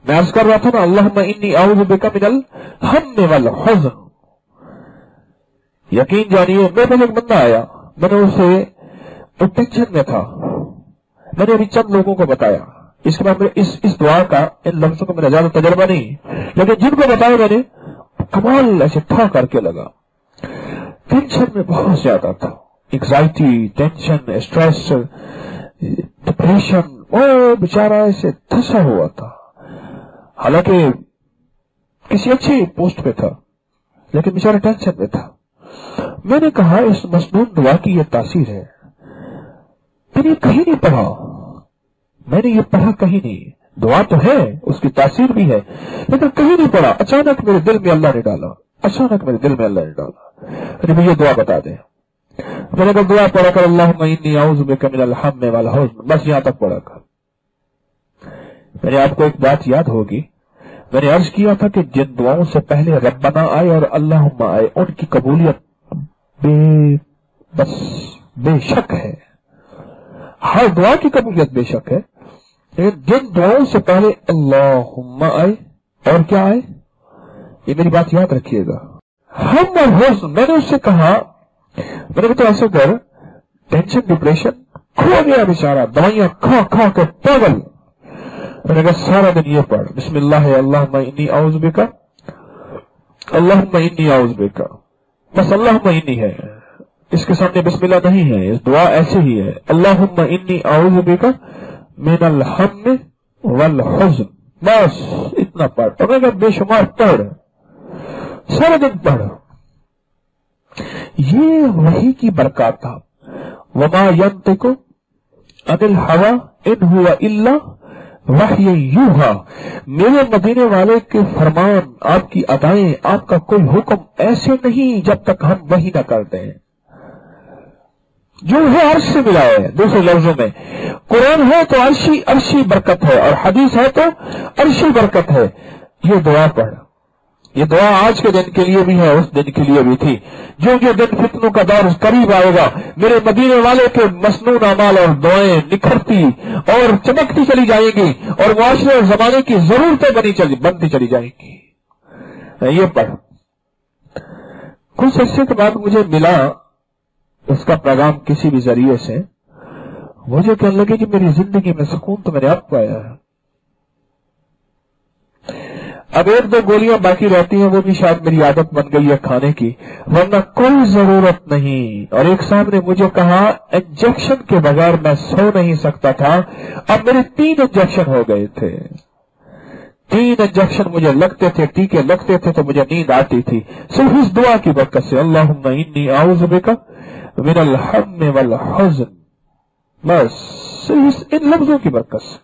میں عرض کر رہا تھا نا اللہم انی اعوذ بک من الہم والحزن. یقین جانیے میرے پاس ایک بندہ آیا, میں نے اسے ٹینشن میں تھا, میں نے ابھی چند لوگوں کو بتایا. اس کے بعد اس دعا کا ان لفظوں کا میرا زیادہ تجربہ نہیں, لیکن جن کو بتایا میں نے کمال ایسے ٹھا کر کے لگا. ٹینشن میں بہت زیادہ تھا, ایگزائٹی, ٹینشن, اسٹریس, ڈپریشن, وہ بیچارہ ایسے دھسا ہوا تھا. حالانکہ کسی اچھی پوسٹ پہ تھا لیکن بیچارہ ٹینشن میں تھا. میں نے کہا اس مسنون دعا کی یہ تاثیر ہے. میں نے کہیں نہیں پڑھا, میں نے یہ پڑھا کہیں نہیں. دعا تو ہے, اس کی تاثیر بھی ہے, لیکن کہیں نہیں پڑھا. اچانک میرے دل میں اللہ نے ڈالا, اچانک میرے دل میں اللہ نے ڈالا, یہ دعا بتا دیں. میں نے کہا دعا پڑھا کر اللہم انی اعوذ بک من الہم والحزن, بس یہاں تک پڑھا کر. میں نے آپ کو ایک بات یاد ہوگی, میں نے عرض کیا تھا کہ جن دعاؤں سے پہلے ربنا آئے اور اللہم آئے ان کی قبولیت بے شک ہے. ہر دعا کی قبولیت بے شک ہے, لیکن جن دعاؤں سے پہلے اللہم آئے اور کیا آئے, یہ میری بات یاد رکھیے گا. ہم اور حزن, میں نے اس سے کہا, میں نے کہا ایسے کر, ٹینشن ڈپریشن کھو گیا بیچارہ, دوائیاں کھا کھا کے پاگل. میں نے کہا سارا دن یہ پڑھ بسم اللہ اللہم انی اعوذ بک, اللہم انی اعوذ بک, بس اللہم انی ہے, اس کے سامنے بسم اللہ نہیں ہے, اس دعا ایسے ہی ہے. اللہم انی اعوذ بک من الہم والحزن, بس اتنا پڑھ. اور میں نے کہا بے شمار پڑھ, سارا دن پڑھ. یہ وحی کی برکات تھا. وما ینطق عن الہوی ان هو الا وحی یوحی, میرے مدینے والے کے فرمان, آپ کی ادائیں, آپ کا کوئی حکم ایسے نہیں جب تک ہم وحی نہ کرتے ہیں. جو ہے عرش سے ملا ہے. دوسرے لفظوں میں قرآن ہے تو عرشی برکت ہے, اور حدیث ہے تو عرشی برکت ہے. یہ دعا پڑھ, یہ دعا آج کے دن کے لیے بھی ہے, اس دن کے لیے بھی تھی. جو دن فتنوں کا دور قریب آئے گا, میرے مدینے والے کے مسنون اعمال اور دعائیں نکھرتی اور چمکتی چلی جائیں گی, اور معاشرے اور زمانے کی ضرورتیں بنتی چلی جائیں گی. یہ پڑھ. کچھ عرصے کے بعد مجھے ملا اس کا پیغام کسی بھی ذریعے سے. مجھے کہنے لگے کہ میری زندگی میں سکون تو میں نے اب پایا ہے. اب ایک دو گولیاں باقی رہتی ہیں, وہ بھی شاید میری عادت بن گئی ہے کھانے کی, ورنہ کوئی ضرورت نہیں. اور ایک صاحب نے مجھے کہا انجیکشن کے بغیر میں سو نہیں سکتا تھا, اب میرے 3 انجیکشن ہو گئے تھے. 3 انجیکشن مجھے لگتے تھے, ٹیکے لگتے تھے تو مجھے نیند آتی تھی, صرف اس دعا کی برکت سے. اللہم انی اعوذ بک من الہم والحزن, بس صرف ان لفظوں کی برکت سے.